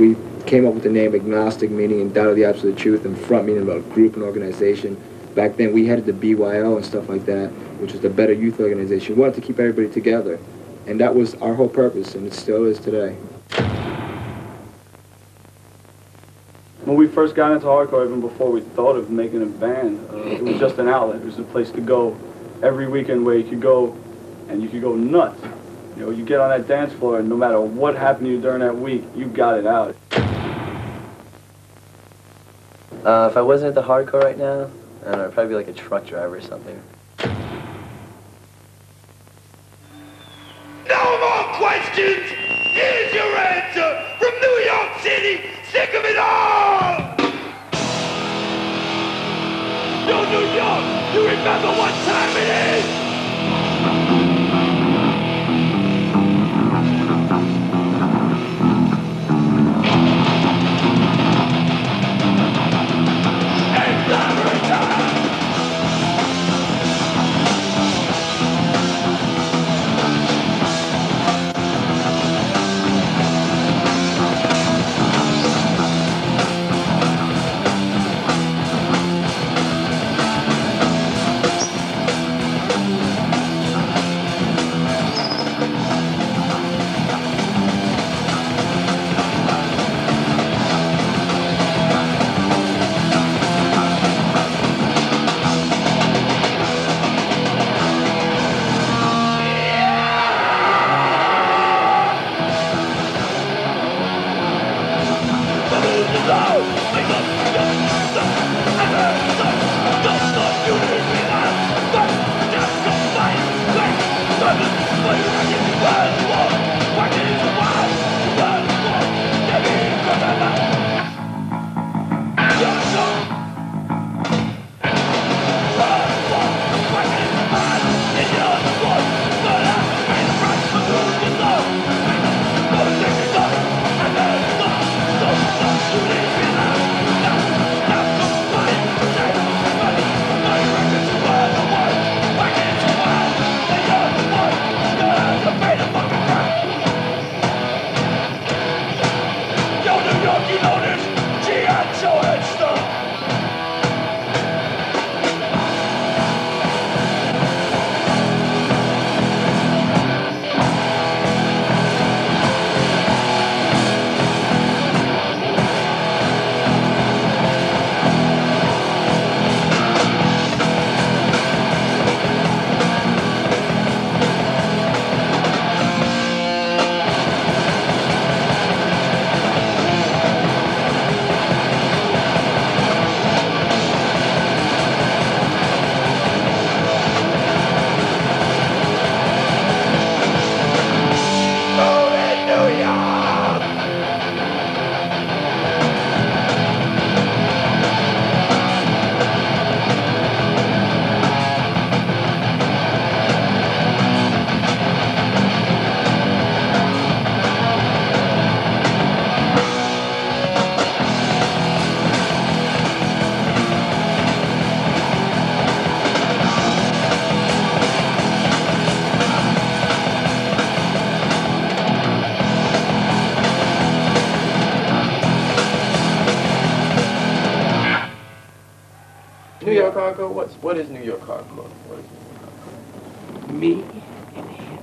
we came up with the name agnostic, meaning in doubt of the absolute truth, and front meaning about group and organization. Back then we headed the BYO and stuff like that, which was the Better Youth Organization. We wanted to keep everybody together, and that was our whole purpose, and it still is today. When we first got into hardcore, even before we thought of making a band, it was just an outlet. It was a place to go every weekend where you could go and you could go nuts. You know, you get on that dance floor and no matter what happened to you during that week, you got it out. If I wasn't at the hardcore right now, I don't know, I'd probably be like a truck driver or something. No more questions! Here's your answer from New York City! Sick of it all! Yo, New York, you remember what time it is? New York hardcore? What is New York hardcore? What is Me and him.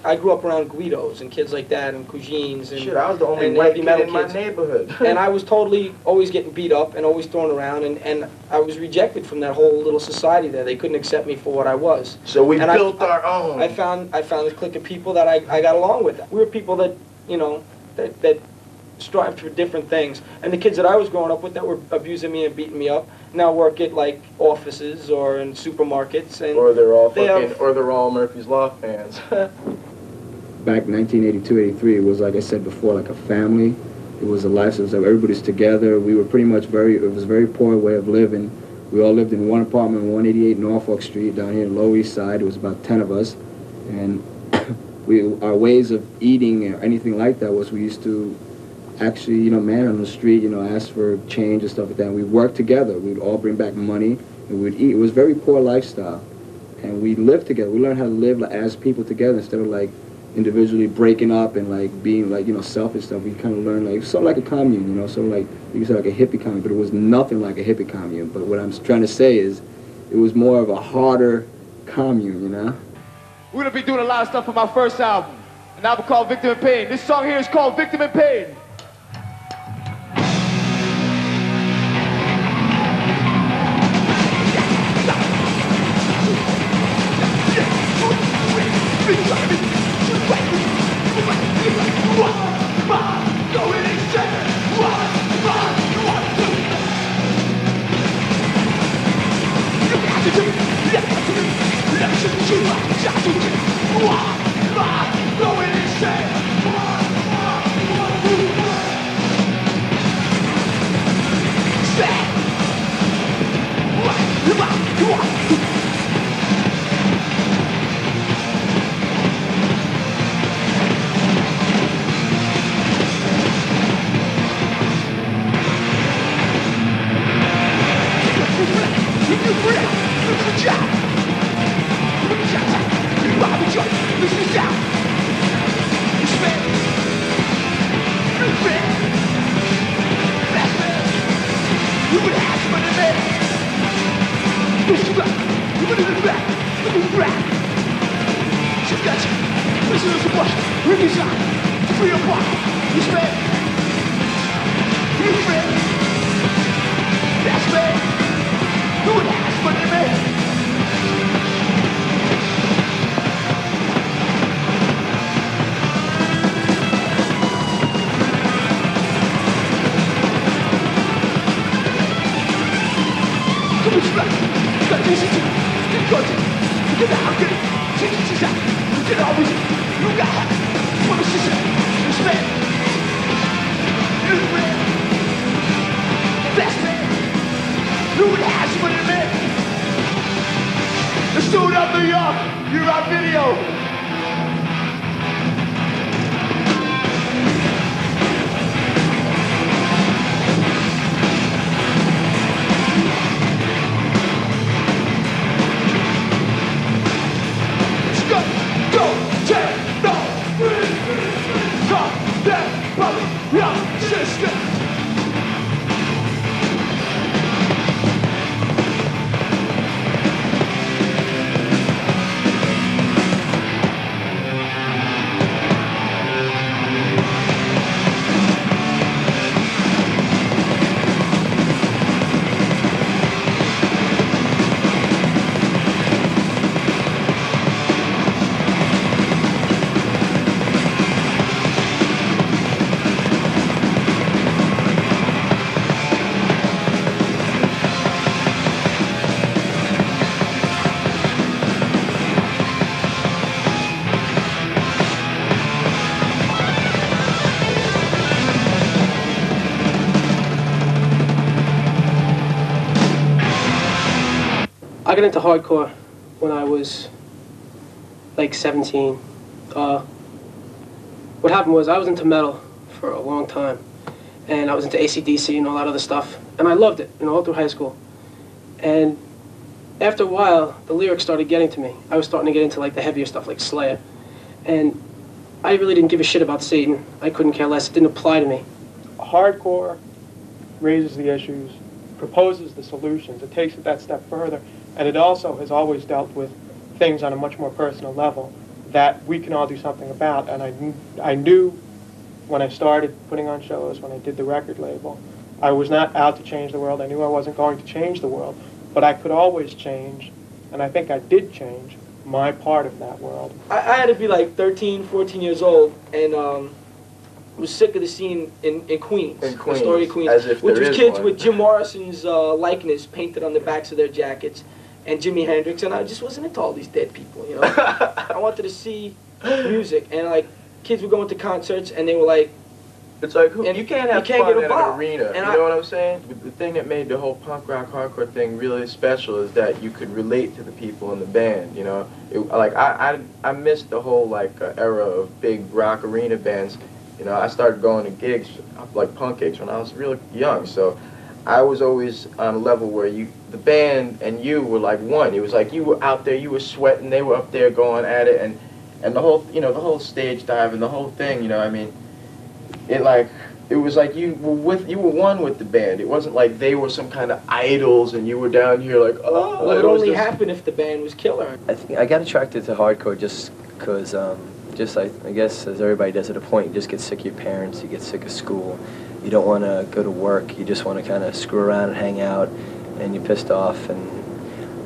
I grew up around Guidos and kids like that and Cousins and shit, I was the only white kid in my neighborhood. And I was totally always getting beat up and always thrown around, and I was rejected from that whole little society there. They couldn't accept me for what I was. So we built our own. I found a clique of people that I got along with. We were people that, you know, that strived for different things. And the kids that I was growing up with that were abusing me and beating me up now work at like offices or in supermarkets, and or they're all Murphy's Law fans. Back 1982, 83, it was, like I said before, like a family. It was a life, it was like everybody's together. We were pretty much it was a very poor way of living. We all lived in one apartment, 188 Norfolk Street, down here in Lower East Side. It was about 10 of us. And our ways of eating or anything like that was we used to actually, you know, man on the street, you know, ask for change and stuff like that. And we worked together. We'd all bring back money and we'd eat. It was a very poor lifestyle. And we lived together. We learned how to live as people together instead of like individually breaking up and like being like, you know, selfish stuff. We kind of learned like something like a commune, you know, so like you could say like a hippie commune, but it was nothing like a hippie commune. But what I'm trying to say is, it was more of a harder commune, you know. We're gonna be doing a lot of stuff for my first album, an album called Victim in Pain. This song here is called Victim in Pain. I got into hardcore when I was like 17. What happened was I was into metal for a long time, and I was into AC/DC and all that other stuff, and I loved it, you know, all through high school. And after a while, the lyrics started getting to me. I was starting to get into like the heavier stuff, like S.O.I.A, and I really didn't give a shit about Satan. I couldn't care less. It didn't apply to me. Hardcore raises the issues, proposes the solutions. It takes it that step further. And it also has always dealt with things on a much more personal level that we can all do something about. And I knew when I started putting on shows, when I did the record label, I was not out to change the world. I knew I wasn't going to change the world. But I could always change, and I think I did change, my part of that world. I had to be like 13, 14 years old, and was sick of the scene in Queens. In Queens, Astoria, Queens, as if which there was is kids one. with Jim Morrison's likeness painted on the backs of their jackets, and Jimi Hendrix, and I just wasn't into all these dead people, you know. I wanted to see music, and like kids were going to concerts, and they were like, it's like, and you can't have you can't fun get in an involved. arena. And You know what I'm saying? The thing that made the whole punk rock hardcore thing really special is that you could relate to the people in the band. You know, I missed the whole like era of big rock arena bands. You know, I started going to gigs, like punk gigs, when I was really young. So I was always on a level where the band and you were like one. It was like you were out there, you were sweating, they were up there going at it, and And the whole, the whole stage dive and the whole thing, I mean, it was like you were one with the band. It wasn't like they were some kind of idols and you were down here like, oh. Well, it only happened if the band was killer. I think I got attracted to hardcore just because, I guess as everybody does at a point, you just get sick of your parents, you get sick of school, you don't want to go to work, you just want to kind of screw around and hang out, and you're pissed off, and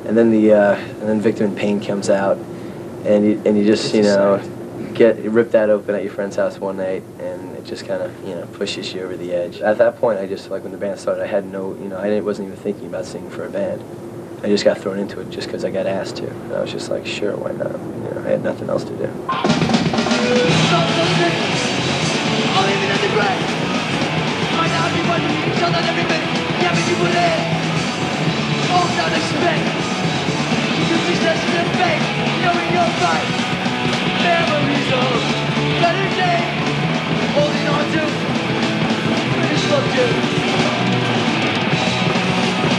then Victim in Pain comes out, and you just get ripped that open at your friend's house one night, and it just kind of pushes you over the edge. At that point, I just when the band started, I had no I wasn't even thinking about singing for a band. I just got thrown into it just because I got asked to. And I was just like, sure, why not? I had nothing else to do.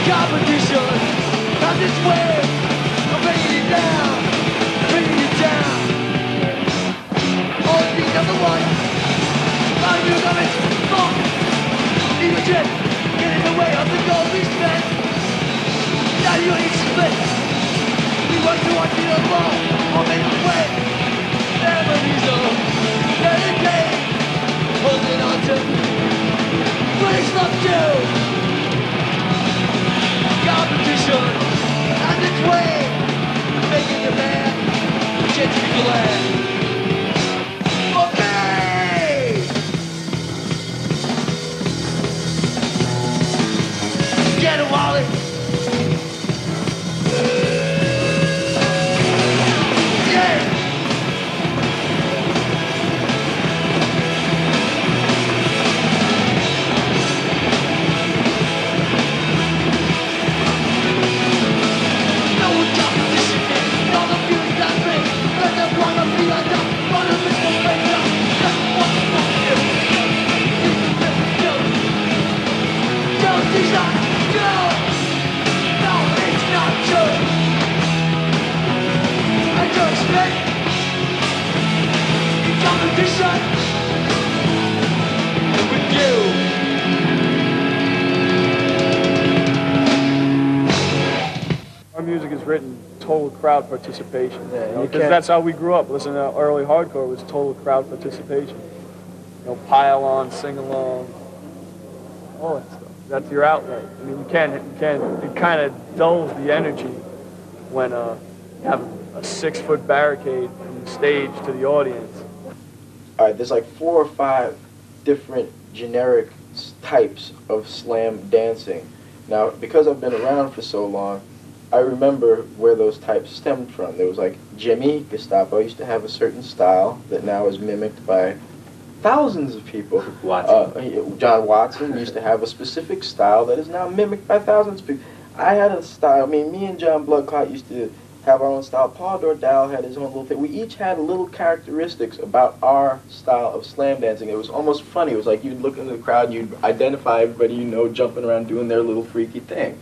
Competition, I'm this way, I'm bringing it down, bringing it down. Always be number one, I'm new coming, funk, even trip, get in the way of the gold we spent. Now you ain't split, we want to watch you alone, I'll make a way. Memories of better days, holding on to, please love you. Competition and its way, making the man gently glad. Okay! Get a wallet. Yeah! Our music is written total crowd participation. Yeah, Because that's how we grew up. Listening to early hardcore was total crowd participation. Pile on, sing along, all that stuff. That's your outlet. I mean, it kind of dulls the energy when you have a 6-foot barricade from the stage to the audience. All right, there's like 4 or 5 different generic types of slam dancing. Now, because I've been around for so long, I remember where those types stemmed from. There was like Jimmy Gestapo used to have a certain style that now is mimicked by thousands of people. John Watson used to have a specific style that is now mimicked by thousands of people. I had a style. I mean, me and John Bloodclot used to have our own style. Paul Dordal had his own little thing. We each had little characteristics about our style of slam dancing. It was almost funny. It was like you'd look into the crowd, you'd identify everybody jumping around doing their little freaky thing.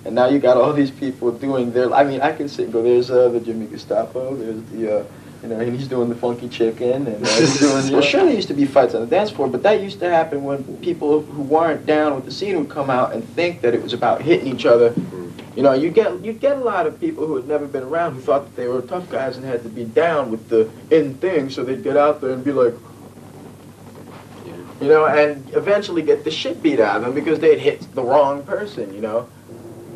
And now you got all these people doing their, I mean, I can sit and go, there's the Jimmy Gestapo, there's the, and he's doing the funky chicken, and he's doing, well, sure, there used to be fights on the dance floor, but that used to happen when people who weren't down with the scene would come out and think that it was about hitting each other. You get a lot of people who had never been around who thought that they were tough guys and had to be down with the in thing, so they'd get out there and be like, and eventually get the shit beat out of them because they'd hit the wrong person, You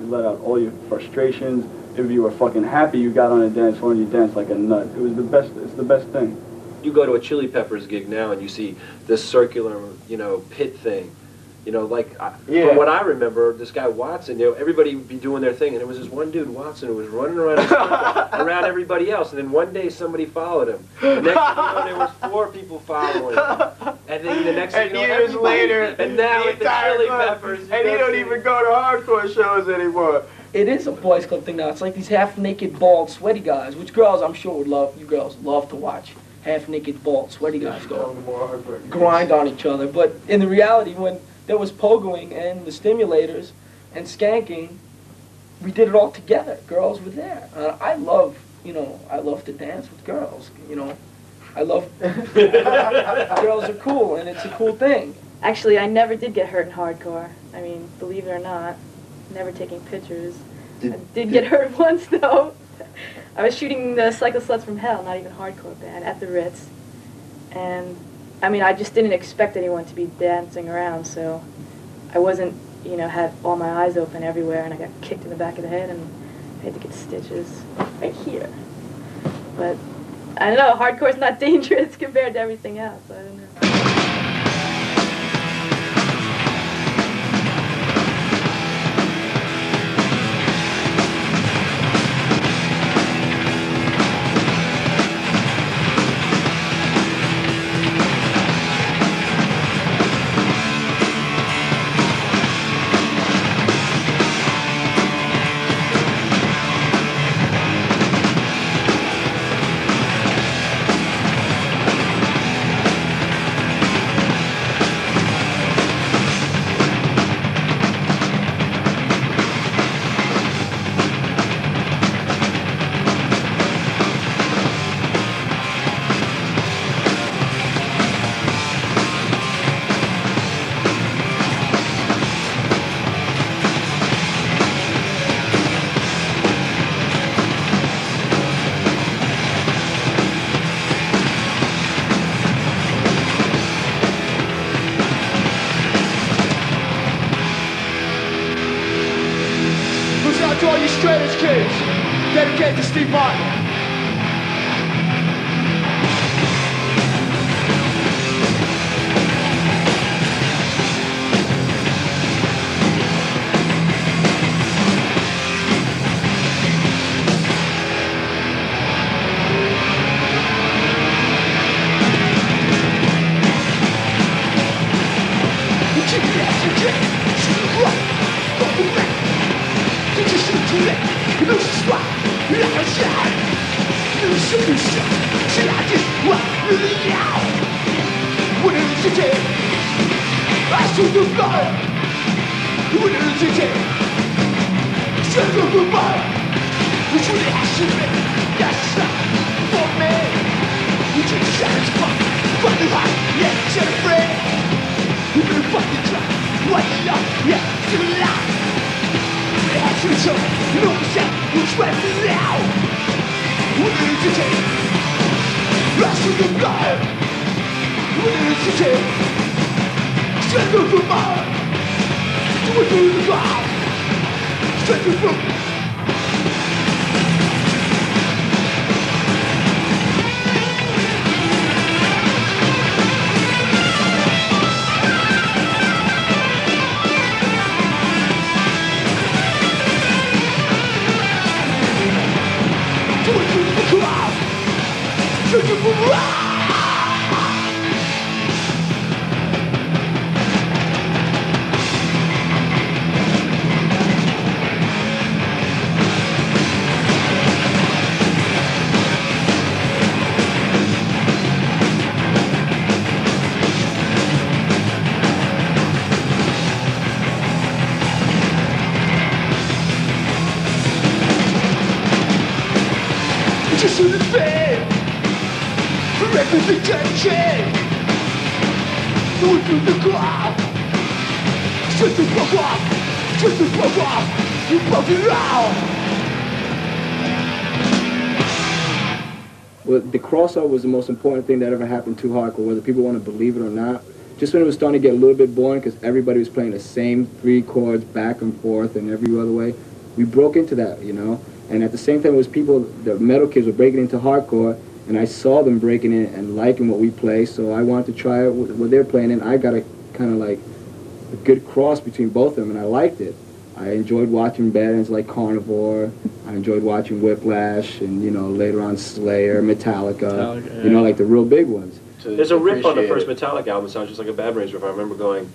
let out all your frustrations. If you were fucking happy, you got on a dance floor and you danced like a nut. It was the best. It's the best thing. You go to a Chili Peppers gig now and you see this circular, pit thing. From what I remember, this guy Watson, everybody would be doing their thing, and there was this one dude, Watson, who was running around around everybody else, and then one day somebody followed him. The next thing there was 4 people following him. And then the next thing years later, and now it's the Chili Peppers. And he don't even go to hardcore shows anymore. It is a boys club thing now. It's like these half-naked, bald, sweaty guys, which girls I'm sure would love. You girls love to watch half-naked, bald, sweaty guys go grind on each other. But in the reality, when there was pogoing and the stimulators and skanking, we did it all together. Girls were there. I love you know, I love to dance with girls, you know. I love, girls are cool, and it's a cool thing. Actually, I never did get hurt in hardcore. I mean, believe it or not, never taking pictures. I did get hurt once, though. I was shooting the Cycle Sluts from Hell, not even hardcore band, at the Ritz. And, I mean, I just didn't expect anyone to be dancing around, so I wasn't, you know, had all my eyes open everywhere, and I got kicked in the back of the head, and I had to get stitches right here. But, I don't know, hardcore's not dangerous compared to everything else, I don't know. To all you straight edge kids, dedicated to Steve Martin. Well, the crossover was the most important thing that ever happened to hardcore, whether people want to believe it or not. Just when it was starting to get a little bit boring because everybody was playing the same 3 chords back and forth and every other way, we broke into that, you know. And at the same time, it was people, the metal kids were breaking into hardcore, and I saw them breaking in and liking what we play, so I wanted to try what they're playing, and I got a kind of like a good cross between both of them, and I liked it. I enjoyed watching bands like Carnivore. I enjoyed watching Whiplash, and, you know, later on Slayer, Metallica, yeah. you know, like the real big ones. There's a riff on the first Metallica album, sounds just like a Bad Brains riff. I remember going,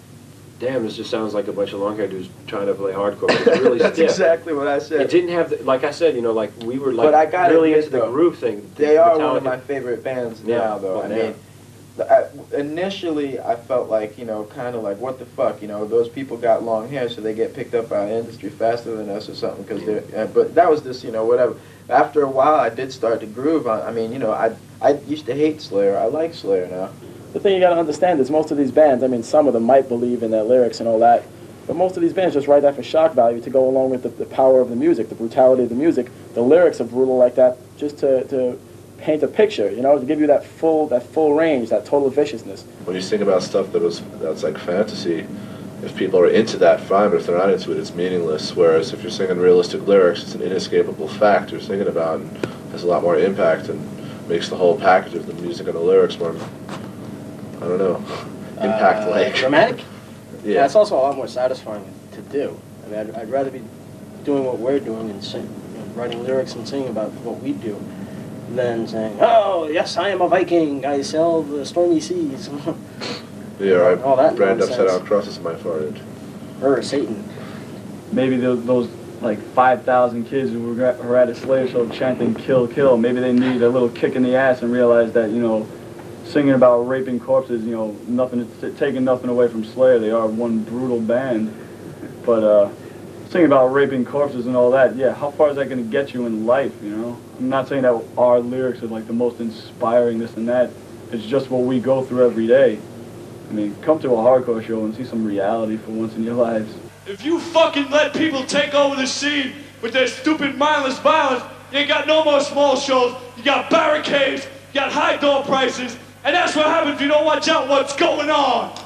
damn, this just sounds like a bunch of long-haired dudes trying to play hardcore. But it's really That's stiff. exactly what I said. It didn't have, like I said, you know, like we were like But I gotta really admit, into the though, groove thing. They are Metallica. one of my favorite bands Yeah, now, though. well, I now. mean, initially I felt like, you know, kind of like, what the fuck, you know, those people got long hair, so they get picked up by the industry faster than us or something, because they're, but that was just, you know, whatever. after a while, I did start to groove. I mean, you know, I used to hate Slayer. I like Slayer now. The thing you got to understand is most of these bands, I mean, some of them might believe in their lyrics and all that, but most of these bands just write that for shock value to go along with the power of the music, the brutality of the music. The lyrics are brutal like that just to paint a picture, you know, to give you that full range, that total viciousness. When you sing about stuff that's like fantasy, if people are into that, fine, but if they're not into it, it's meaningless. Whereas if you're singing realistic lyrics, it's an inescapable fact you're singing about and has a lot more impact and makes the whole package of the music and the lyrics more, I don't know, impact-like. Dramatic? Yeah. It's also a lot more satisfying to do. I mean, I'd rather be doing what we're doing and writing lyrics and singing about what we do than saying, oh, yes, I am a Viking, I sail the stormy seas. Yeah, all that I brand nonsense. upside down crosses in my forehead. Or Satan. Maybe those like 5,000 kids who were at a Slayer show chanting "Kill, Kill." Maybe they need a little kick in the ass and realize that, you know, singing about raping corpses, you know, taking nothing away from Slayer. They are one brutal band, but singing about raping corpses and all that. Yeah, how far is that going to get you in life? You know, I'm not saying that our lyrics are like the most inspiring, this and that. It's just what we go through every day. I mean, come to a hardcore show and see some reality for once in your lives. If you fucking let people take over the scene with their stupid mindless violence, you ain't got no more small shows, you got barricades, you got high door prices, and that's what happens if you don't watch out what's going on.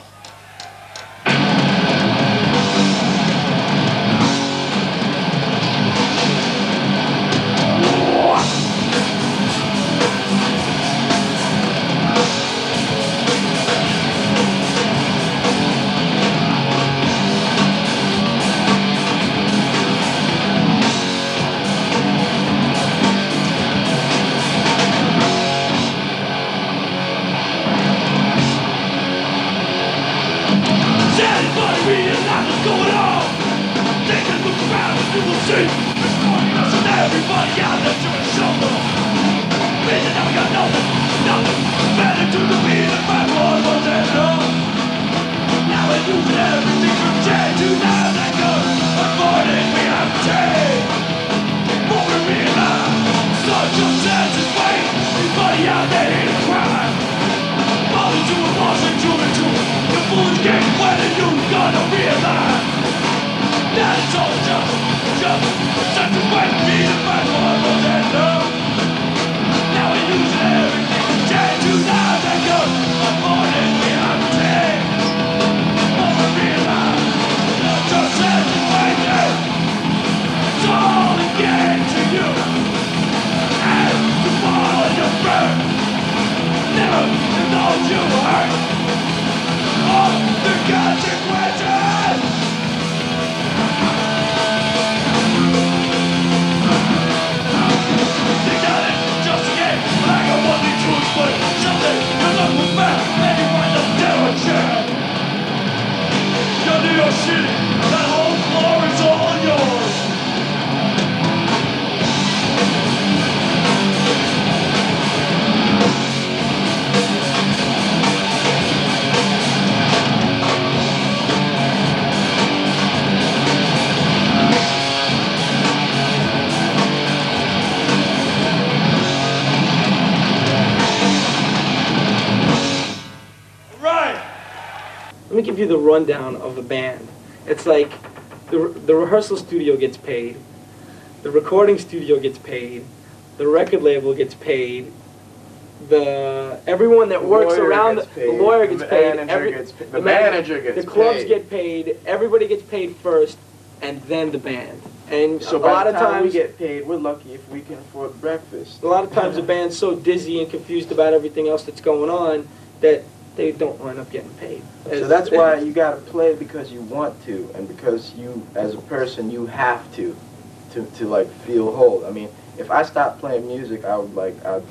Let me give you the rundown of the band. It's like the rehearsal studio gets paid, the recording studio gets paid, the record label gets paid, everyone that works around the lawyer gets paid, the manager gets paid, the clubs get paid, everybody gets paid first, and then the band. And so a lot of times we get paid, we're lucky if we can afford breakfast. A lot of times the band's so dizzy and confused about everything else that's going on that they don't wind up getting paid. So that's why you gotta play because you want to, and because you, as a person, you have to like feel whole. I mean, if I stopped playing music, I'd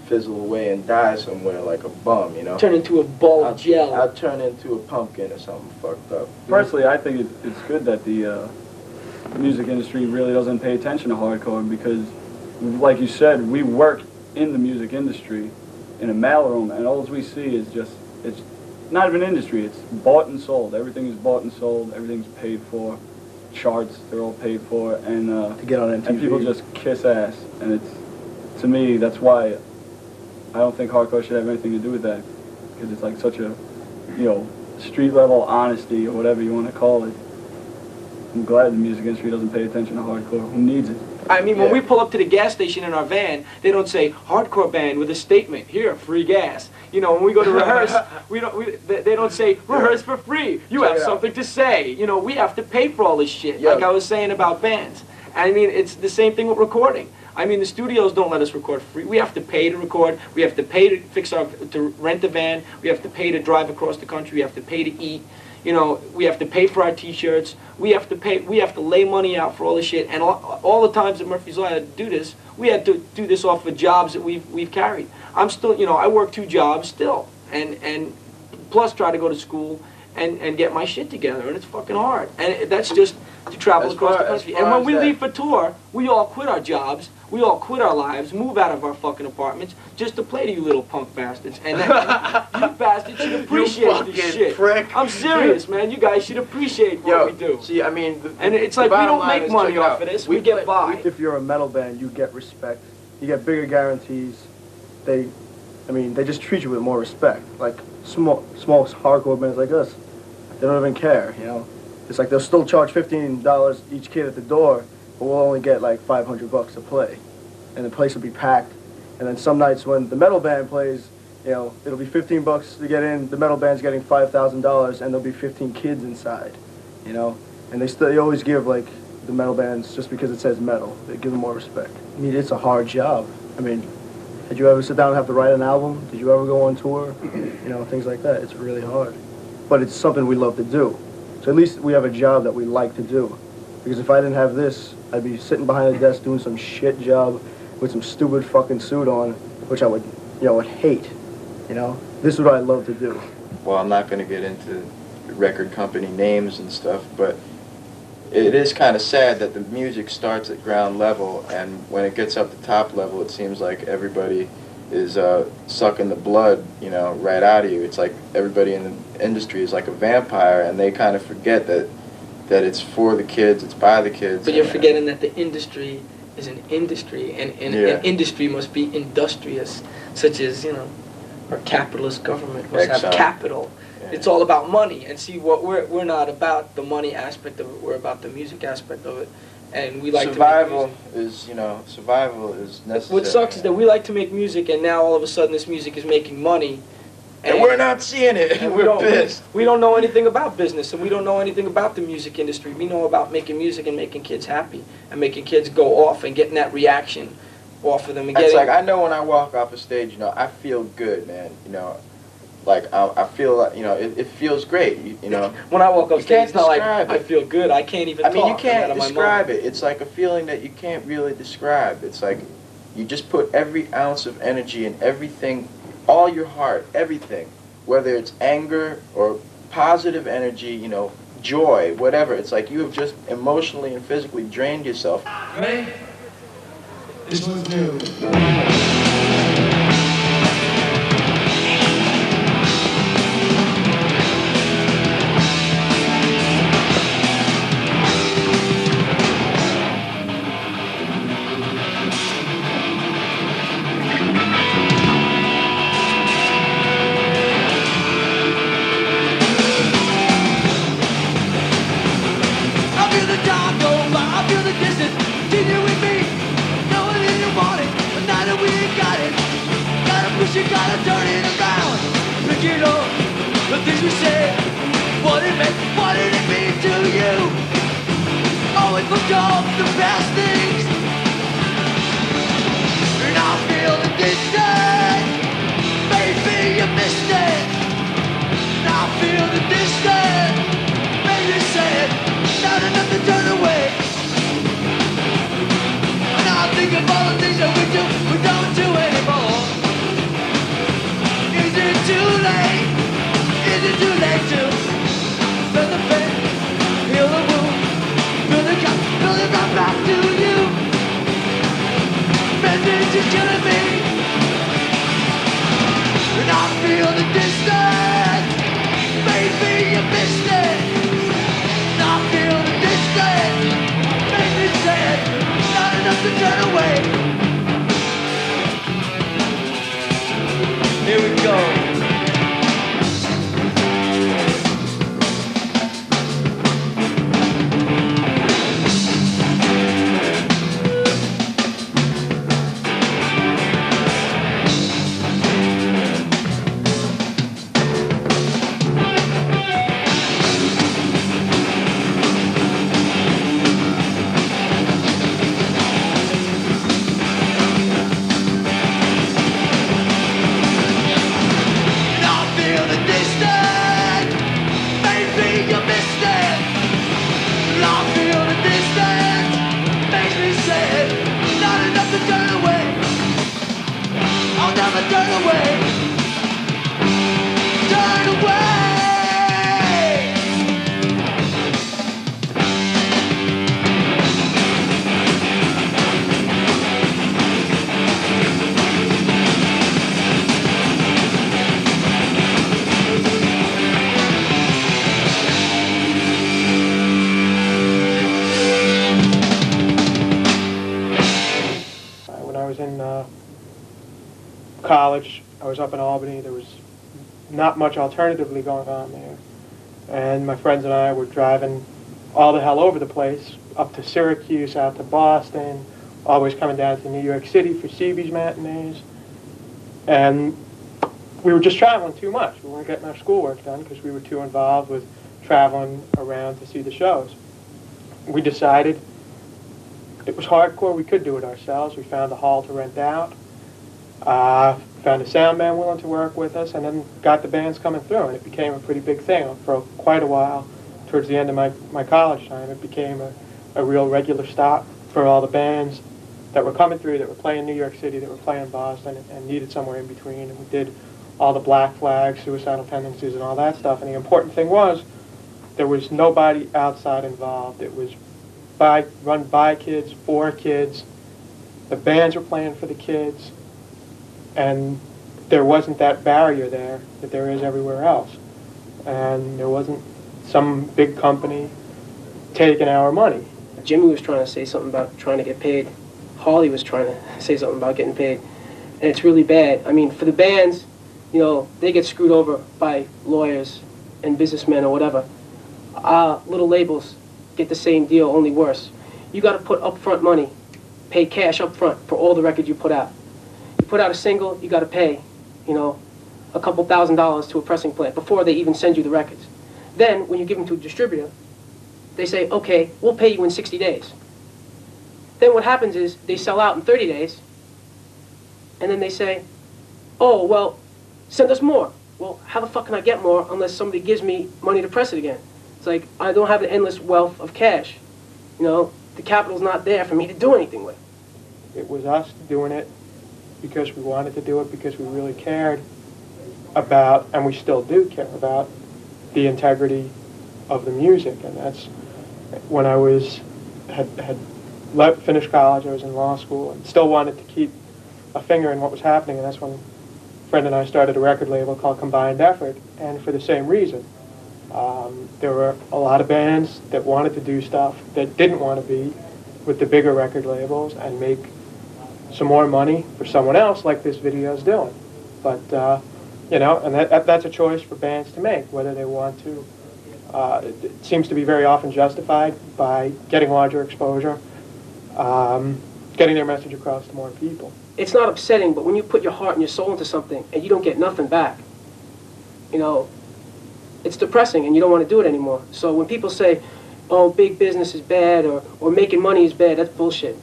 fizzle away and die somewhere like a bum, you know. Turn into a ball of gel. I'd turn into a pumpkin or something fucked up. Personally, I think it's good that the music industry really doesn't pay attention to hardcore because, like you said, we work in the music industry in a mailroom, and all we see is just, it's not even industry, it's bought and sold. Everything is bought and sold, everything's paid for. charts. They're all paid for, and to get on MTV. and people just kiss ass. And it's, to me, that's why I don't think hardcore should have anything to do with that, because it's like such a, you know, street level honesty or whatever you want to call it. I'm glad the music industry doesn't pay attention to hardcore. Who needs it? I mean, when we pull up to the gas station in our van, they don't say hardcore band with a statement. Here, free gas. You know, when we go to rehearse, they don't say rehearse for free. You have something to say. You know, we have to pay for all this shit. Like I was saying about bands. I mean, it's the same thing with recording. I mean, the studios don't let us record free. We have to pay to record. We have to pay to to rent the van. We have to pay to drive across the country. We have to pay to eat. You know, we have to pay for our T-shirts. We have to pay. We have to lay money out for all this shit. And all the times that Murphy's Law had to do this, we had to do this off of jobs that we've carried. I'm still, you know, I work 2 jobs still, and plus try to go to school and get my shit together, and it's fucking hard. And that's just to travel across the country. And when we leave for tour, we all quit our jobs. We all quit our lives, move out of our fucking apartments, just to play to you little punk bastards. And you bastards should appreciate this shit. Prick. I'm serious, man. You guys should appreciate what we do. See, I mean, and it's like we don't make money off of this. We get by. If you're a metal band, you get respect. You get bigger guarantees. They just treat you with more respect. Like small hardcore bands like us, they don't even care. You know, it's like they'll still charge $15 each kid at the door. But we'll only get like $500 to play, and the place will be packed. And then some nights when the metal band plays, you know, it'll be $15 to get in. The metal band's getting $5,000, and there'll be 15 kids inside, you know. And they always give like the metal bands, just because it says metal, they give them more respect. I mean, it's a hard job. I mean, did you ever sit down and have to write an album? Did you ever go on tour? You know, things like that. It's really hard, but it's something we love to do. So at least we have a job that we like to do. Because if I didn't have this, I'd be sitting behind a desk doing some shit job with some stupid fucking suit on, which I would, you know, would hate. You know, this is what I love to do. Well, I'm not going to get into record company names and stuff, but it is kind of sad that the music starts at ground level, and when it gets up to top level, it seems like everybody is sucking the blood, you know, right out of you. It's like everybody in the industry is like a vampire, and they kind of forget that it's for the kids, it's by the kids. But you're forgetting that the industry is an industry, and an industry must be industrious, such as, you know, our capitalist government must have capital. Yeah. It's all about money, and see, what we're not about the money aspect of it, we're about the music aspect of it, and we like survival is necessary. What sucks is that we like to make music, and now all of a sudden this music is making money, and we're not seeing it, and we're pissed. We don't know anything about business, and we don't know anything about the music industry. We know about making music and making kids happy, and making kids go off and getting that reaction off of them. And it's like, I know when I walk off a stage, you know, I feel good, man. You know, like I feel like, you know, it feels great. You know, when I walk up stage, it's not like I feel good. I can't even. I mean, you can't describe it. It's like a feeling that you can't really describe. It's like you just put every ounce of energy and everything. All your heart, everything, whether it's anger or positive energy, you know, joy, whatever. It's like you have just emotionally and physically drained yourself. Ready? This one's new. You gotta turn it around, pick it up, the things we said, what did it mean to you? Always looked up the best things, and I feel the distance, maybe you missed it, and I feel the distance, maybe you said, not enough to turn away, and I think of all the things that we don't do anymore. Is it too late? Is it too late to mend the pain, heal the wound, build it right back to you? Message is killing me, and I feel the distance. Maybe you missed it, and I feel the distance. was in college. I was up in Albany. There was not much alternatively going on there. And my friends and I were driving all the hell over the place, up to Syracuse, out to Boston, always coming down to New York City for CB's matinees. And we were just traveling too much. We weren't getting our schoolwork done because we were too involved with traveling around to see the shows. We decided it was hardcore. We could do it ourselves. We found a hall to rent out, found a sound man willing to work with us, and then got the bands coming through, and it became a pretty big thing. For quite a while, towards the end of my college time, it became a real regular stop for all the bands that were coming through, that were playing New York City, that were playing Boston, and needed somewhere in between. And we did all the Black Flags, Suicidal Tendencies, and all that stuff. And the important thing was, there was nobody outside involved. It was run by kids, for kids. The bands were playing for the kids. And there wasn't that barrier there that there is everywhere else. And there wasn't some big company taking our money. Jimmy was trying to say something about trying to get paid. Harley was trying to say something about getting paid. And it's really bad. I mean, for the bands, you know, they get screwed over by lawyers and businessmen or whatever. Little labels get the same deal, only worse. You got to put upfront money, pay cash up front for all the records you put out. You put out a single, you got to pay, you know, a couple $1,000s to a pressing plant before they even send you the records. Then, when you give them to a distributor, they say, okay, we'll pay you in 60 days. Then what happens is they sell out in 30 days, and then they say, oh, well, send us more. Well, how the fuck can I get more unless somebody gives me money to press it again? It's like, I don't have an endless wealth of cash. You know, the capital's not there for me to do anything with. It was us doing it because we wanted to do it, because we really cared about, and we still do care about, the integrity of the music. And that's when I had finished college, I was in law school, and still wanted to keep a finger in what was happening, and that's when a friend and I started a record label called Combined Effort, and for the same reason. There were a lot of bands that wanted to do stuff that didn't want to be with the bigger record labels and make some more money for someone else, like this video is doing. But, you know, and that's a choice for bands to make, whether they want to. It seems to be very often justified by getting larger exposure, getting their message across to more people. It's not upsetting, but when you put your heart and your soul into something and you don't get nothing back, you know, it's depressing and you don't want to do it anymore. So when people say, oh, big business is bad or making money is bad, that's bullshit.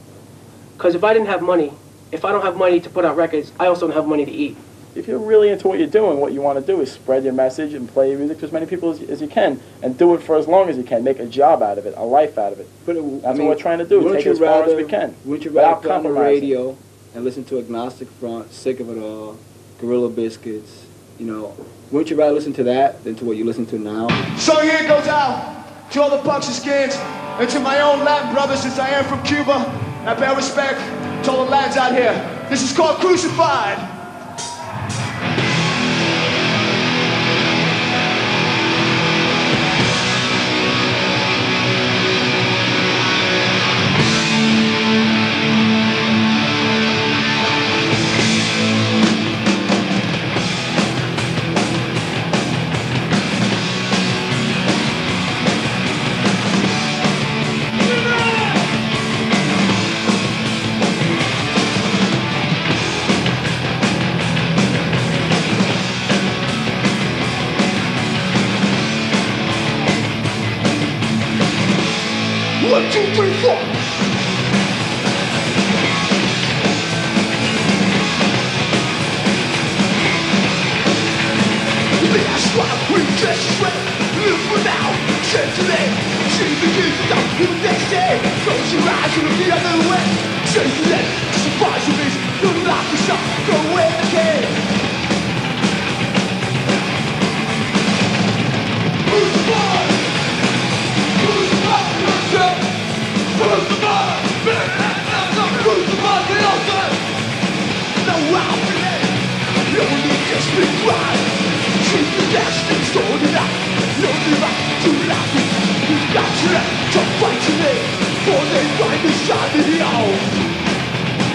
Because if I didn't have money, if I don't have money to put out records, I also don't have money to eat. If you're really into what you're doing, what you want to do is spread your message and play your music to as many people as you can, and do it for as long as you can. Make a job out of it, a life out of it. That's what we're trying to do, take it as far as we can. Wouldn't you rather put on the radio and listen to Agnostic Front, Sick of It All, Gorilla Biscuits, you know, wouldn't you rather listen to that than to what you listen to now? So here it goes out to all the punks and skins, and to my own Latin brothers, since I am from Cuba. I bear respect to all the lads out here. This is called Crucified.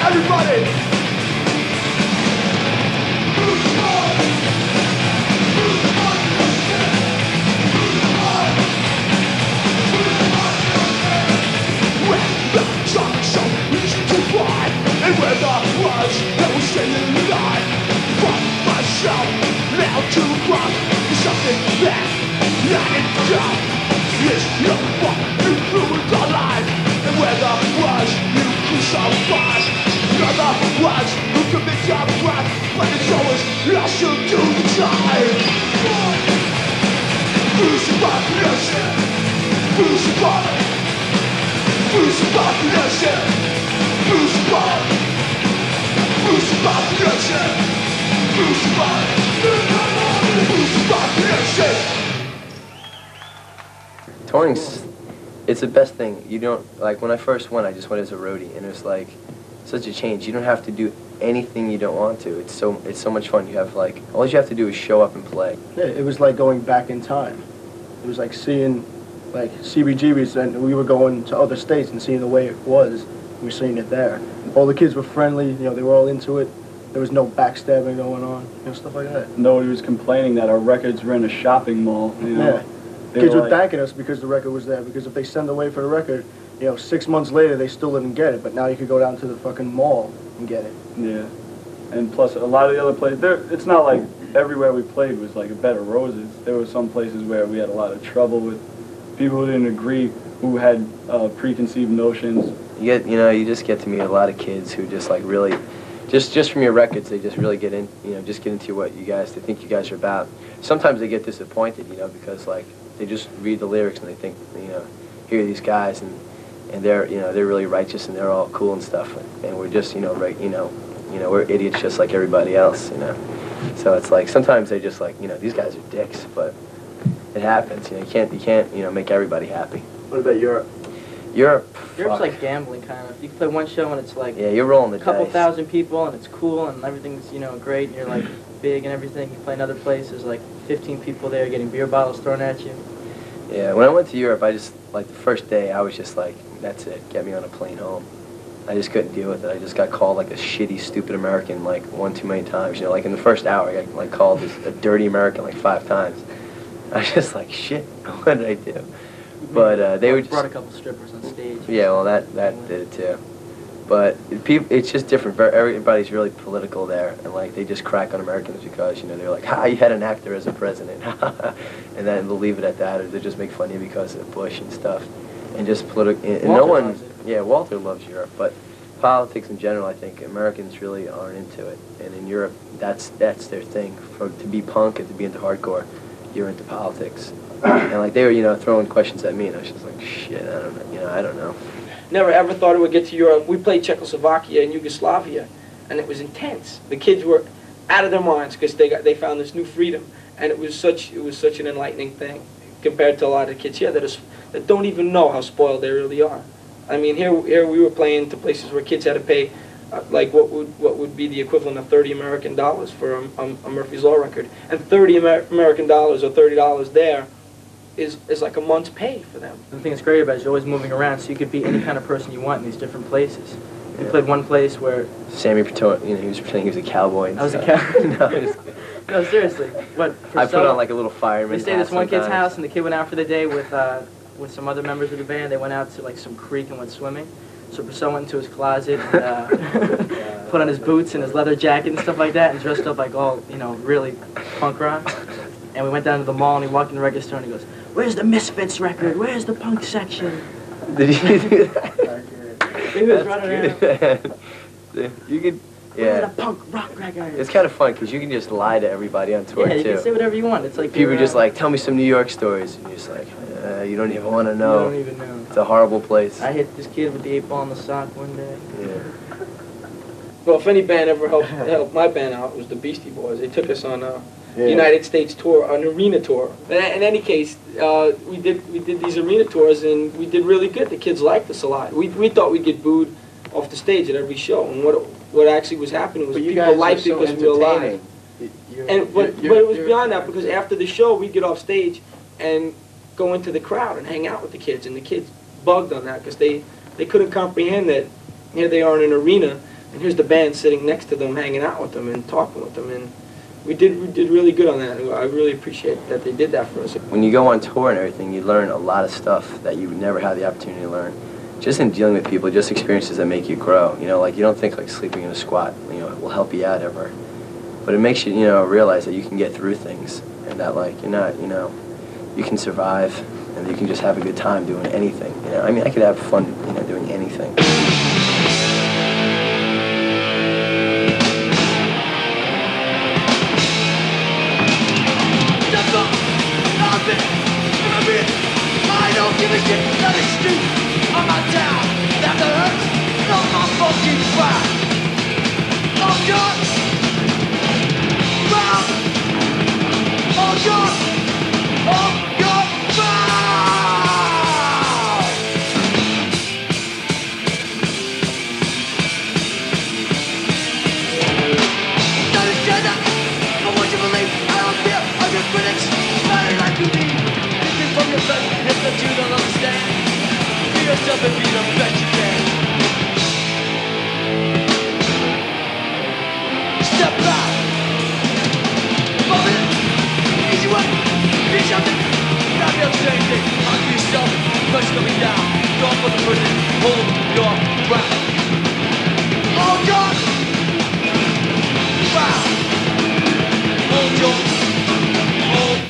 Everybody! the words that we say in life. From myself, now to rock is something that not enough. Is your fault, you ruined our lives. And we're the ones you crucify. You're the ones who commit your crime, but it's always lost you to die. Crucify nation, crucify, crucify nation, crucify, crucify nation, crucify, crucify nation. Touring's, it's the best thing. You don't, like when I first went, I just went as a roadie, and it was like such a change. You don't have to do anything you don't want to. It's so much fun. You have like, all you have to do is show up and play. Yeah, it was like going back in time. It was like seeing like CBGBs, and we were going to other states and seeing the way it was. We were seeing it there. All the kids were friendly, you know, they were all into it. There was no backstabbing going on, you know, stuff like that. Nobody was complaining that our records were in a shopping mall, you know. Yeah. Kids were thanking us because the record was there, because if they send away for the record, you know, 6 months later they still didn't get it, but now you could go down to the fucking mall and get it. Yeah. And plus, a lot of the other places, it's not like everywhere we played was like a bed of roses. There were some places where we had a lot of trouble with people who didn't agree, who had preconceived notions. You just get to meet a lot of kids who just like really, just from your records, they just really get in, just get into what they think you guys are about. Sometimes they get disappointed, because like they just read the lyrics and they think, here are these guys and they're, they're really righteous and they're all cool and stuff, and we're just, we're idiots just like everybody else, So it's like sometimes they just like, these guys are dicks, but it happens. You can't, make everybody happy. What about Europe? Europe's like gambling, kind of. You can play one show and it's like, yeah, you're rolling the couple dice. thousand people and it's cool and everything's, great and you're like big and everything. You play another place, there's like 15 people there getting beer bottles thrown at you. Yeah, when I went to Europe, I just, like the first day, I was just like, that's it, get me on a plane home. I just couldn't deal with it. I just got called like a shitty, stupid American like one too many times. Like in the first hour, I got like called a dirty American like 5 times. I was just like, shit, what did I do? But they were just... brought a couple strippers on stage. Yeah, well, that did it too. But it's just different. Everybody's really political there, and like they just crack on Americans because they're like, "Ha, you had an actor as a president," and then they'll leave it at that, or they just make fun of you because of Bush and stuff, and just political. And no one, loves it. Yeah, Walter loves Europe, but politics in general, I think Americans really aren't into it, and in Europe, that's their thing. To be punk and to be into hardcore, you're into politics, and like they were, throwing questions at me, and I was just like, shit, I don't know, I don't know. Never ever thought it would get to Europe. We played Czechoslovakia and Yugoslavia, and it was intense. The kids were out of their minds because they found this new freedom, and it was such an enlightening thing compared to a lot of kids here that don't even know how spoiled they really are. I mean, here we were playing to places where kids had to pay like what would be the equivalent of $30 American for a Murphy's Law record, and $30 American or $30 there is like a month's pay for them. The thing that's great about it is you're always moving around, so you could be any kind of person you want in these different places. We played one place where Sammy Petone, he was pretending he was a cowboy. And I was a cowboy. No, seriously. What? I put on like a little fireman. We stayed at this one kid's house, and the kid went out for the day with some other members of the band. They went out to like some creek and went swimming. So Purcell went into his closet, and, put on his boots and his leather jacket and stuff like that, and dressed up like all really punk rock. And we went down to the mall, and he walked in the record store, and he goes, "Where's the Misfits record? Where's the punk section?" Did you do that? He was running around. You could, Where's the punk rock record? It's kind of fun because you can just lie to everybody on tour yeah, you too. can say whatever you want. It's like people are just like, tell me some New York stories, and you're just like, you don't even want to know. You don't even know. It's a horrible place. I hit this kid with the 8-ball in the sock one day. Yeah. Well, if any band ever helped my band out, it was the Beastie Boys. They took us on a United States tour, an arena tour. In any case, we did these arena tours, and we did really good. The kids liked us a lot. We thought we'd get booed off the stage at every show, and what actually was happening was people liked it because we were live. But it was beyond that, because after the show, we'd get off stage and go into the crowd and hang out with the kids, and the kids bugged on that because they couldn't comprehend that here they are in an arena, and here's the band sitting next to them, hanging out with them and talking with them, and we did really good on that. I really appreciate that they did that for us. When you go on tour and everything, you learn a lot of stuff that you would never have the opportunity to learn. just in dealing with people, just experiences that make you grow. You know, like you don't think like sleeping in a squat, you know, will help you out ever, but it makes you, you know, realize that you can get through things and that like you're not, you know, you can survive and you can just have a good time doing anything. You know, I mean, I could have fun, you know, doing anything. I don't give a shit, let it stew on my town. That hurts, not my fucking pride. Oh God, wow. Oh God, wow. Don't stand up for what you believe. I don't fear of your critics, matter like you need. From your best, if that you don't understand, be yourself and be the best you can. Step out, move it, easy way, be something. Grab your same thing, onto yourself, push coming down. Go for the person, hold your breath. Oh God, wow, hold your, hold.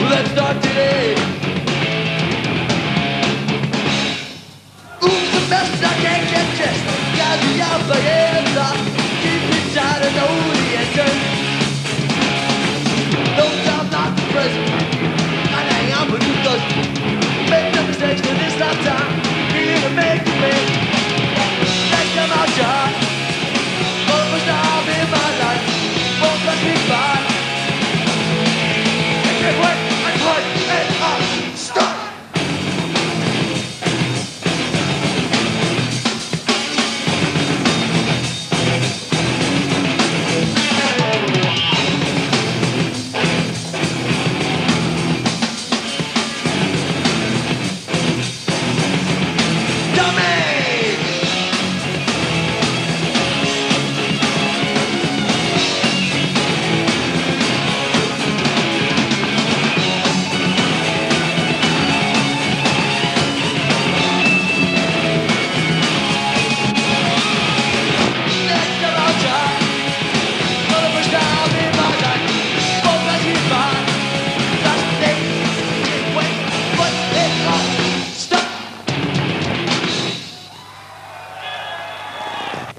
Let's start today. Ooh, the best I can't get dressed. Got me out my hands up. Deep inside I know the answer. No, I'm not the president. I hang out with you cause make no mistakes for this lifetime. Here to make you pay. Next time I'll try. One more time in my life. Won't pass me by. Hey, what? Stop!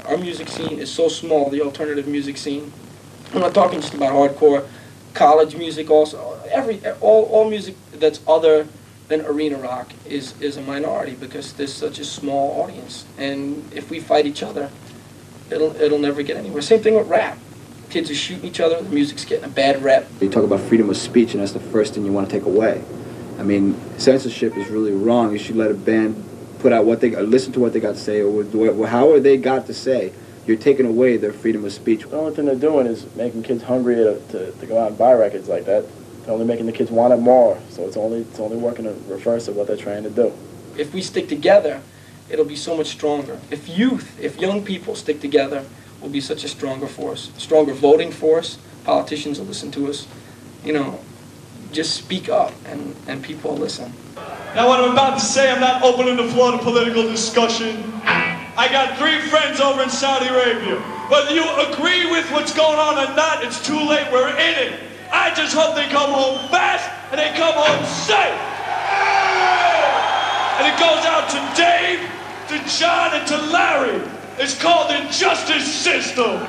Our music scene is so small, the alternative music scene. I'm not talking just about hardcore, college music also. All music that's other than arena rock is a minority because there's such a small audience. And if we fight each other, it'll never get anywhere. Same thing with rap. Kids are shooting each other, the music's getting a bad rep. You talk about freedom of speech, and that's the first thing you want to take away. I mean, censorship is really wrong. You should let a band put out what they listen to what they got to say, or however they got to say. You're taking away their freedom of speech. The only thing they're doing is making kids hungry to go out and buy records like that. They're only making the kids want it more. So it's only working in reverse of what they're trying to do. If we stick together, it'll be so much stronger. If young people stick together, will be such a stronger force, stronger voting force. Politicians will listen to us. You know, just speak up, and people will listen. Now what I'm about to say, I'm not opening the floor to political discussion. I got 3 friends over in Saudi Arabia. Whether you agree with what's going on or not, it's too late, we're in it. I just hope they come home fast and they come home safe. And it goes out to Dave, to John, and to Larry. It's called the justice system.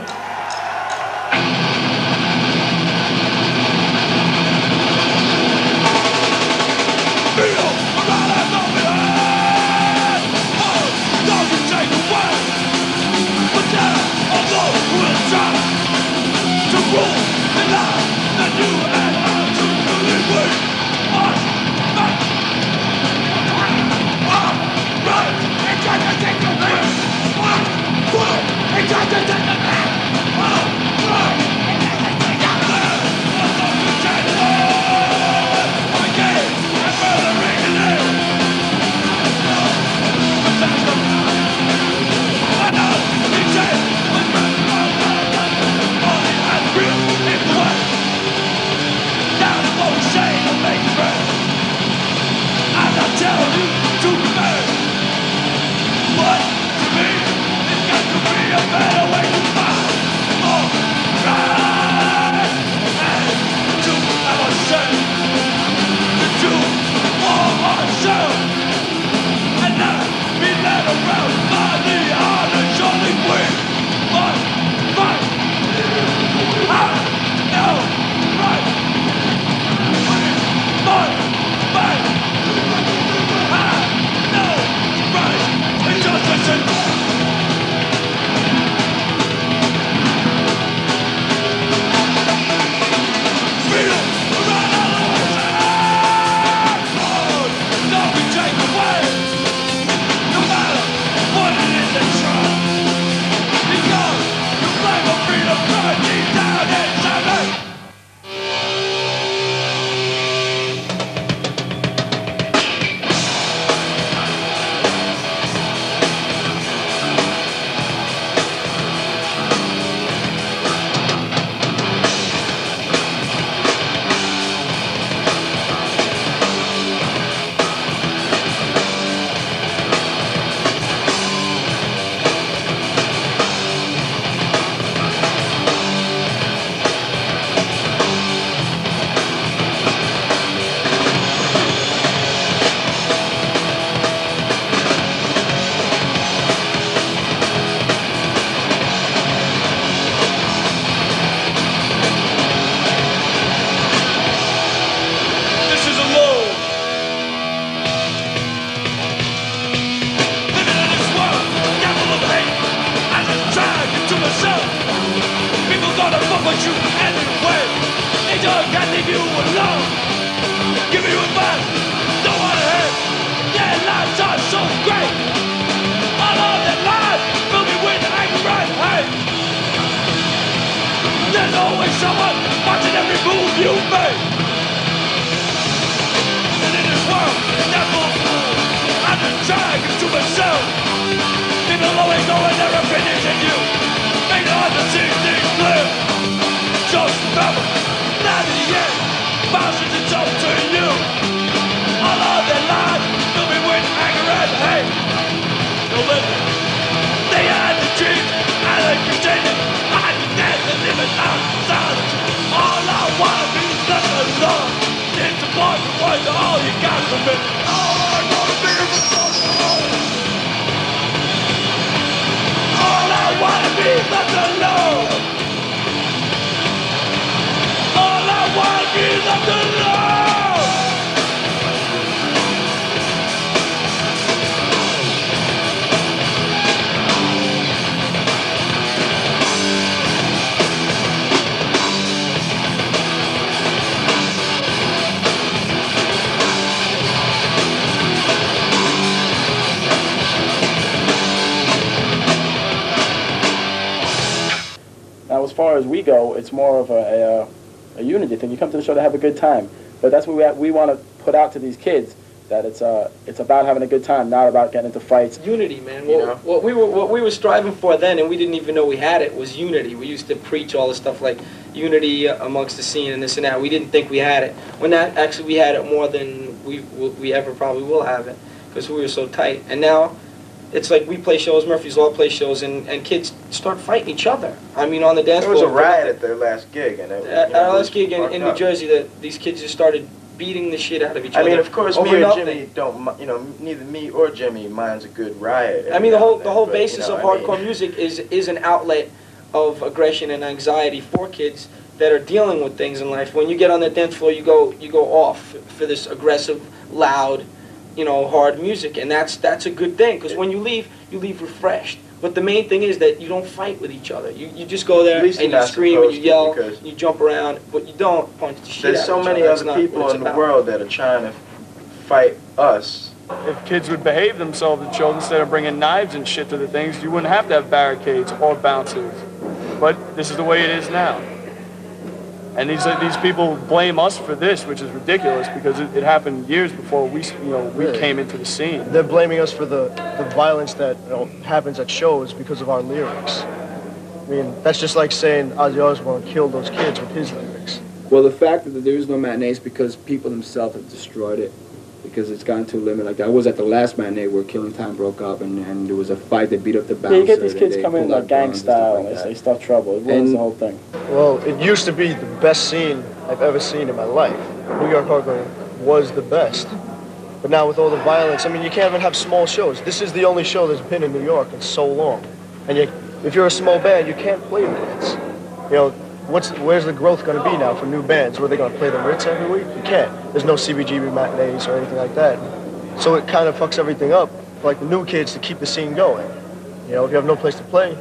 Now, as far as we go, it's more of a unity thing. You come to the show to have a good time, but that's what we want to put out to these kids. That it's about having a good time, not about getting into fights. Unity, man. What we were striving for then, and we didn't even know we had it, was unity. We used to preach all this stuff like unity amongst the scene and this and that. We didn't think we had it. When that actually we had it more than we ever probably will have it, because we were so tight. And now it's like we play shows, Murphy's Law play shows, and kids start fighting each other. I mean, on the dance floor. There was a riot at their last gig, and at our last gig in New Jersey, that these kids just started beating the shit out of each other. I mean, of course, over me or nothing. Jimmy don't, neither me or Jimmy minds a good riot. I mean, the whole basis of hardcore music is an outlet of aggression and anxiety for kids that are dealing with things in life. When you get on the dance floor, you go off for this aggressive, loud, hard music, and that's a good thing, because when you leave refreshed. But the main thing is that you don't fight with each other. You just go there and you scream and you yell, and you jump around, but you don't punch the shit out of each other. There's so many other people in the world that are trying to fight us. If kids would behave themselves at shows instead of bringing knives and shit to the things, you wouldn't have to have barricades or bouncers. But this is the way it is now. And these people blame us for this, which is ridiculous, because it happened years before we came into the scene. They're blaming us for the violence that happens at shows because of our lyrics. I mean, that's just like saying Ozzy Osbourne killed those kids with his lyrics. Well, the fact that there is no matinees because people themselves have destroyed it, because it's gotten to a limit. Like I was at the last matinee where Killing Time broke up, and there was a fight that beat up the bouncer. Yeah, you get these kids coming in like gang style, and they start trouble. It ruins the whole thing. Well, it used to be the best scene I've ever seen in my life. New York hardcore was the best. But now with all the violence, I mean, you can't even have small shows. This is the only show that's been in New York in so long. And if you're a small band, you can't play the Ritz. Where's the growth going to be now for new bands? Were they going to play the Ritz every week? You can't. There's no CBGB matinees or anything like that. So it kind of fucks everything up for like the new kids to keep the scene going. If you have no place to play,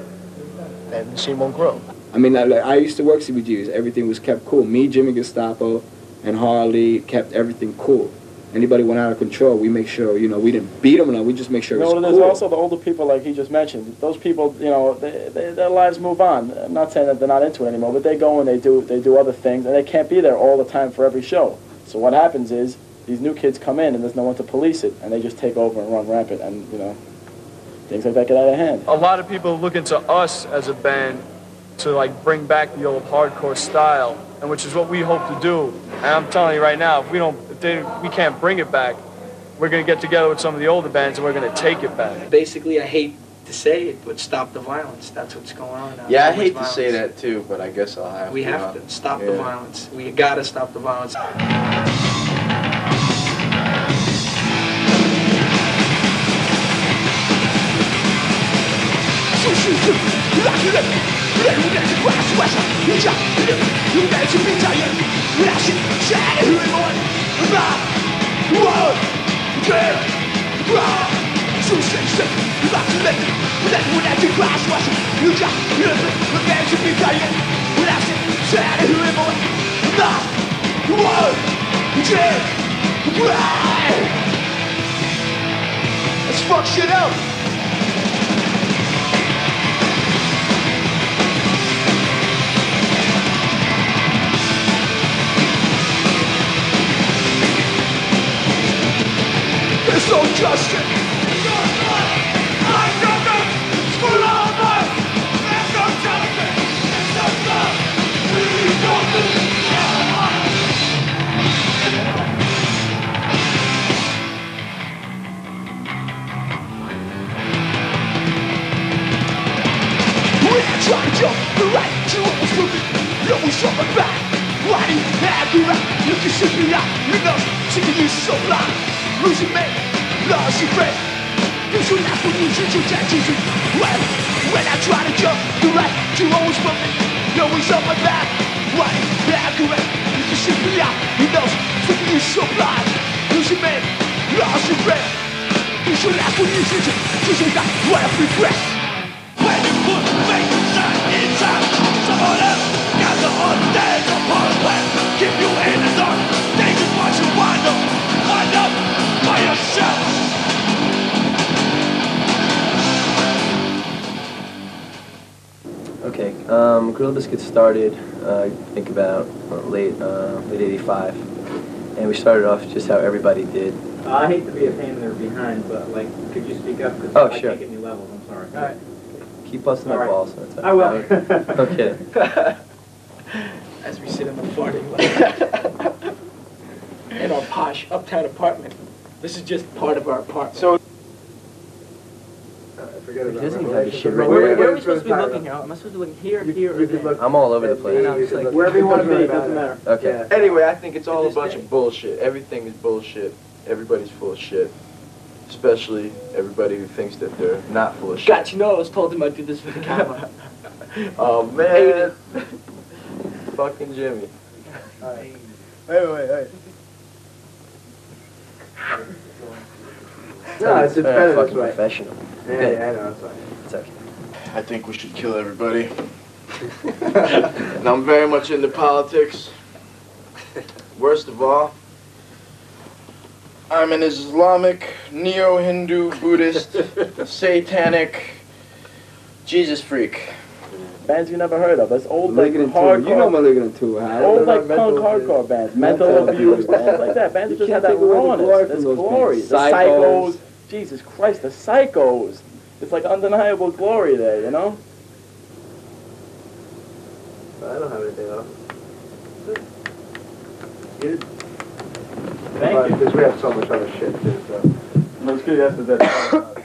then the scene won't grow. I mean, I used to work CBGBs. Everything was kept cool. Me, Jimmy Gestapo, and Harley kept everything cool. Anybody went out of control, we make sure, we didn't beat them, we just make sure it's cool. There's also the older people, like he just mentioned. Those people, their lives move on. I'm not saying that they're not into it anymore, but they go and they do other things, and they can't be there all the time for every show. So what happens is, these new kids come in, and there's no one to police it, and they just take over and run rampant, and, things like that get out of hand. A lot of people look into us as a band to, bring back the old hardcore style, and which is what we hope to do. And I'm telling you right now, if we can't bring it back, we're going to get together with some of the older bands and we're going to take it back. Basically, I hate to say it, but stop the violence. That's what's going on now. Yeah, I hate to say that too, but I guess I'll have to. We have to stop the violence. We got to stop the violence. Let's fuck shit up. There's no justice. Try to jump the right to what was moving. No one's on my back. Why do you have me right? Look, you should be out. You know, taking you so long. Losing me, lost your friend. You should laugh when you should that Jesus. When I try to jump the right to what was moving. No one's on my back. Why do you have me right? Look, you should be out. You know, taking you so long. Losing me, lost your friend. You should laugh when you should that. What a regret. When you put faith inside someone else, got the undead upon a plan, keep you in the dark. They just want you wind up by yourself. Okay, Grill Biscuits started, I think about late '85, and we started off just how everybody did. I hate to be a pain in their behind, but like, could you speak up? Because Oh, I sure. can't get any levels. I'm sorry. All right. Keep busting my All right. balls. That's I will. Okay. As we sit in the farting lot in our posh uptown apartment. This is just part of our apartment. So, He doesn't even have the shit written where down. are we supposed to be looking at? Am I supposed to be looking here, here, or there? I'm all over the place. wherever you want to be, it doesn't matter. Okay. Anyway, I think it's all a bunch of bullshit. Everything is bullshit. Everybody's full of shit. Especially everybody who thinks that they're not full of shit. God, you know I was told him I'd do this for the camera. Oh man. Fucking Jimmy. Wait. No, it's better fucking professional. Yeah, I know, it's fine. It's okay. I think we should kill everybody. And I'm very much into politics. Worst of all, I'm an Islamic, neo-Hindu, Buddhist, satanic Jesus freak. Bands you never heard of. That's old like Malignant hardcore. Tour. You know Malignant Tour, Hal. Old like punk hardcore bands. Mental abuse, bands like that. Bands that just can't had that take away the glory rawness. from That's those glory. bands. The Psychos. Psychos. Jesus Christ, the Psychos. It's like undeniable glory there, you know? I don't have anything else. Thank you. Because we have so much other shit too, so. Let's get after that.